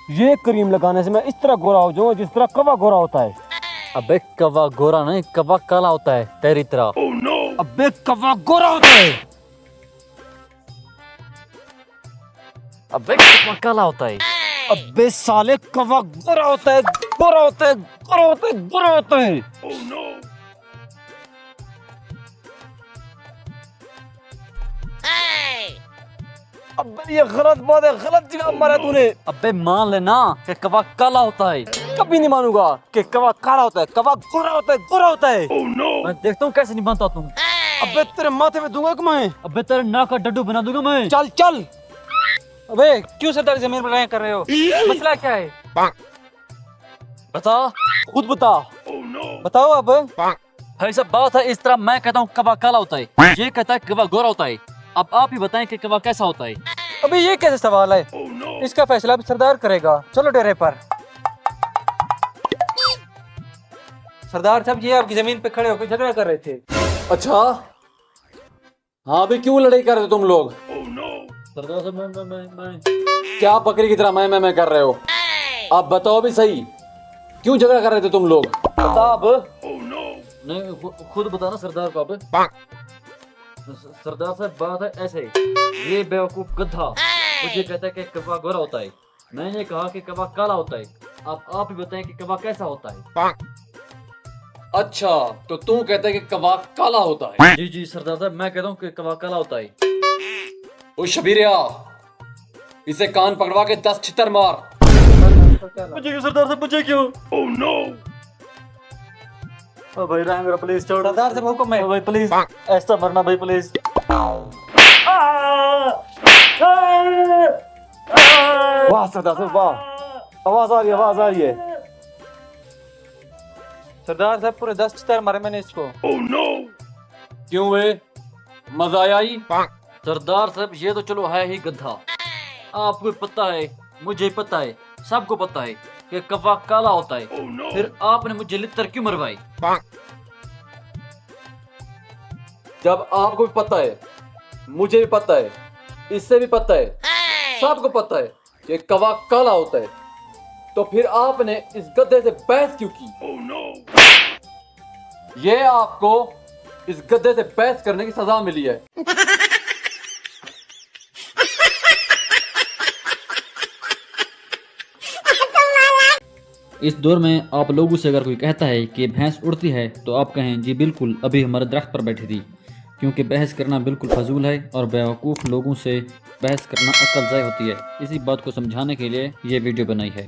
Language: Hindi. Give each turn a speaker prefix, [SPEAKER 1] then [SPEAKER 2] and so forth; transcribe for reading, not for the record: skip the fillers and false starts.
[SPEAKER 1] ये क्रीम लगाने से मैं इस तरह गोरा हो जाऊंगा जिस तरह कौवा गोरा होता है।
[SPEAKER 2] अबे कौवा गोरा नहीं, कौवा काला होता है तेरी तरह।
[SPEAKER 1] अबे कौवा गोरा होता है।
[SPEAKER 2] अबे कौवा काला होता है।
[SPEAKER 1] अबे साले कौवा गोरा होता है, गोरा होता है, गोरा होता है, गोरा होता है। अबे ये गलत बात है, गलत जगह मारा तूने।
[SPEAKER 2] अबे मान लेना कि कौवा काला होता है।
[SPEAKER 1] कभी नहीं मानूंगा कि कौवा काला होता है, कौवा गोरा होता है, गोरा होता है।
[SPEAKER 2] मैं देखता हूँ कैसे नहीं बनता तुम।
[SPEAKER 1] अबे तेरे माथे में दूंगा कि मैं।
[SPEAKER 2] अबे तेरे नाक का डड्डू बना दूंगा मैं।
[SPEAKER 1] चल चल। अबे क्यों सरदार जमीन पर कर रहे हो? मसला क्या है?
[SPEAKER 2] बता।
[SPEAKER 1] खुद बता। बताओ अब।
[SPEAKER 2] भाई सब बात है इस तरह, मैं कहता हूँ कौवा काला होता है, ये कहता है कौवा गोरा होता है। अब आप ही बताएं कि कौवा कैसा होता है।
[SPEAKER 1] अबे ये कैसे सवाल है? इसका फैसला अब सरदार करेगा। चलो डेरे पर। सरदार साहब ये आपकी जमीन पे खड़े होकर झगड़ा कर रहे थे।
[SPEAKER 3] अच्छा हाँ भी क्यों लड़ाई कर रहे हो तुम लोग?
[SPEAKER 2] सरदार साहब मैं
[SPEAKER 3] क्या बकरी की तरह मैं कर रहे हो? आप बताओ भी सही, क्यों झगड़ा कर रहे थे तुम लोग?
[SPEAKER 1] बता अब।
[SPEAKER 2] नहीं खुद बताना सरदार को। अब सरदार साहब बात है ऐसे, ये बेवकूफ गधा मुझे कहता है कि कौवा गोरा होता है, मैंने कहा कि कौवा काला होता है। अब आप ही बताएं कि कौवा कैसा होता है।
[SPEAKER 3] अच्छा तो तू कहता है कि कौवा काला होता है?
[SPEAKER 2] जी जी सरदार साहब, मैं कहता हूँ कि कौवा काला होता है।
[SPEAKER 3] ओ शबीरिया, इसे कान पकड़वा के 10 छितर मार।
[SPEAKER 2] मुझे क्यों सरदार साहब, मुझे क्यों? ओ भाई रहम करो प्लीज, छोड़।
[SPEAKER 1] सरदार साहब हुक्म है।
[SPEAKER 2] भाई प्लीज ऐसा मरना भाई प्लीज।
[SPEAKER 1] वाह सरदार साहब वाह, आवाज आ रही है, आवाज आ रही है। सरदार साहब पूरे 10 चित्तर मारे मैंने इसको।
[SPEAKER 3] क्यों वे मजा आया ही?
[SPEAKER 2] सरदार साहब ये तो चलो है ही गधा, आपको पता है, मुझे पता है, सबको पता है कि कौवा काला होता है। फिर आपने मुझे लितर क्यों मरवाई?
[SPEAKER 3] जब आपको भी पता है, मुझे भी पता है, इससे भी पता है, सबको पता है कि कौवा काला होता है, तो फिर आपने इस गधे से बहस क्यों की? ये आपको इस गधे से बहस करने की सजा मिली है।
[SPEAKER 2] इस दौर में आप लोगों से अगर कोई कहता है कि भैंस उड़ती है तो आप कहें जी बिल्कुल, अभी हमारे दरख्त पर बैठी थी, क्योंकि बहस करना बिल्कुल फजूल है और बेवकूफ़ लोगों से बहस करना अक्ल ज़ाय होती है। इसी बात को समझाने के लिए ये वीडियो बनाई है।